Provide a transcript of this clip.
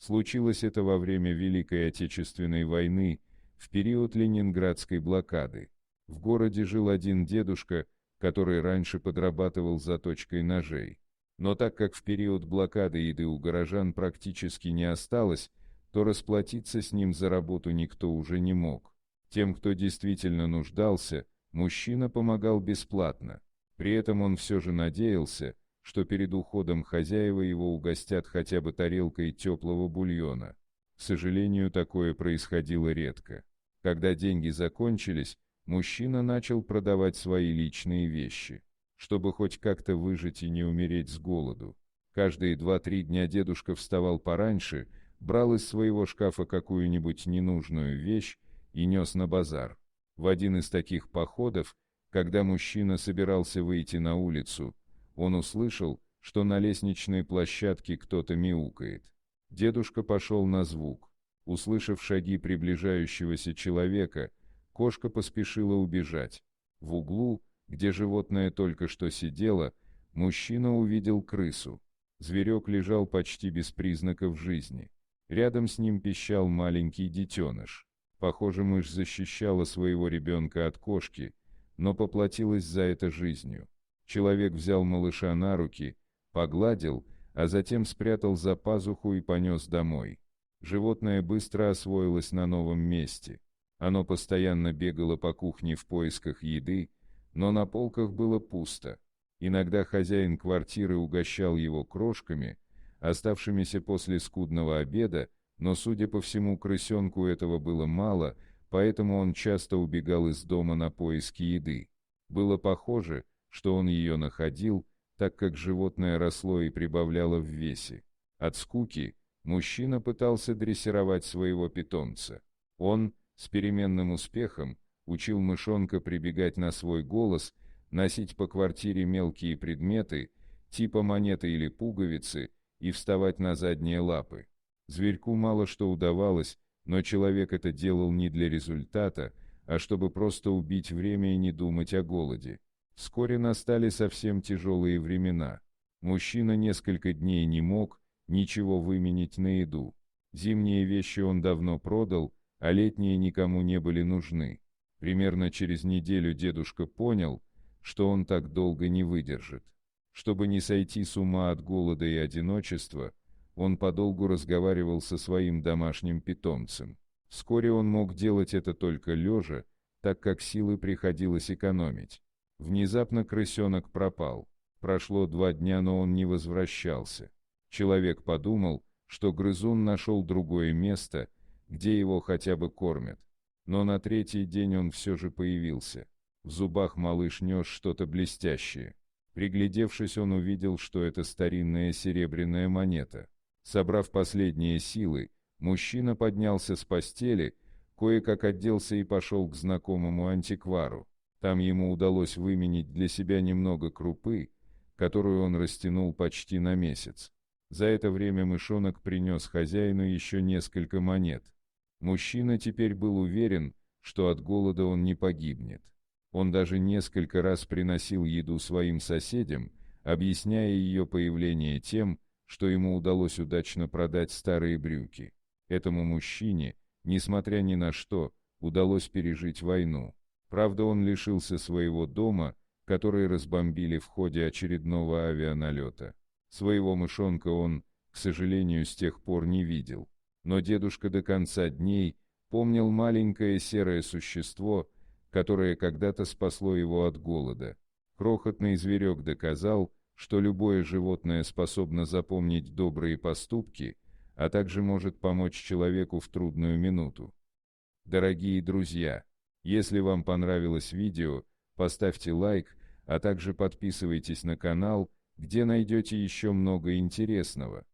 Случилось это во время Великой Отечественной войны, в период Ленинградской блокады. В городе жил один дедушка, который раньше подрабатывал заточкой ножей. Но так как в период блокады еды у горожан практически не осталось, то расплатиться с ним за работу никто уже не мог. Тем, кто действительно нуждался, мужчина помогал бесплатно. При этом он все же надеялся, что перед уходом хозяева его угостят хотя бы тарелкой теплого бульона. К сожалению, такое происходило редко. Когда деньги закончились, мужчина начал продавать свои личные вещи, чтобы хоть как-то выжить и не умереть с голоду. Каждые 2-3 дня дедушка вставал пораньше, брал из своего шкафа какую-нибудь ненужную вещь и нес на базар. В один из таких походов, когда мужчина собирался выйти на улицу, он услышал, что на лестничной площадке кто-то мяукает. Дедушка пошел на звук. Услышав шаги приближающегося человека, кошка поспешила убежать. В углу, где животное только что сидело, мужчина увидел крысу. Зверек лежал почти без признаков жизни. Рядом с ним пищал маленький детеныш. Похоже, мышь защищала своего ребенка от кошки, но поплатилась за это жизнью. Человек взял малыша на руки, погладил, а затем спрятал за пазуху и понес домой. Животное быстро освоилось на новом месте. Оно постоянно бегало по кухне в поисках еды, но на полках было пусто. Иногда хозяин квартиры угощал его крошками, оставшимися после скудного обеда, но, судя по всему, крысенку этого было мало, поэтому он часто убегал из дома на поиски еды. Было похоже, что он ее находил, так как животное росло и прибавляло в весе. От скуки мужчина пытался дрессировать своего питомца. Он, с переменным успехом, учил мышонка прибегать на свой голос, носить по квартире мелкие предметы, типа монеты или пуговицы, и вставать на задние лапы. Зверьку мало что удавалось, но человек это делал не для результата, а чтобы просто убить время и не думать о голоде. Вскоре настали совсем тяжелые времена. Мужчина несколько дней не мог ничего выменить на еду. Зимние вещи он давно продал, а летние никому не были нужны. Примерно через неделю дедушка понял, что он так долго не выдержит. Чтобы не сойти с ума от голода и одиночества, он подолгу разговаривал со своим домашним питомцем. Вскоре он мог делать это только лежа, так как силы приходилось экономить. Внезапно крысенок пропал. Прошло 2 дня, но он не возвращался. Человек подумал, что грызун нашел другое место, где его хотя бы кормят. Но на 3-й день он все же появился. В зубах малыш нес что-то блестящее. Приглядевшись, он увидел, что это старинная серебряная монета. Собрав последние силы, мужчина поднялся с постели, кое-как оделся и пошел к знакомому антиквару. Там ему удалось выменить для себя немного крупы, которую он растянул почти на месяц. За это время мышонок принес хозяину еще несколько монет. Мужчина теперь был уверен, что от голода он не погибнет. Он даже несколько раз приносил еду своим соседям, объясняя ее появление тем, что ему удалось удачно продать старые брюки. Этому мужчине, несмотря ни на что, удалось пережить войну. Правда, он лишился своего дома, который разбомбили в ходе очередного авианалета. Своего мышонка он, к сожалению, с тех пор не видел. Но дедушка до конца дней помнил маленькое серое существо, которое когда-то спасло его от голода. Крохотный зверек доказал, что любое животное способно запомнить добрые поступки, а также может помочь человеку в трудную минуту. Дорогие друзья, если вам понравилось видео, поставьте лайк, а также подписывайтесь на канал, где найдете еще много интересного.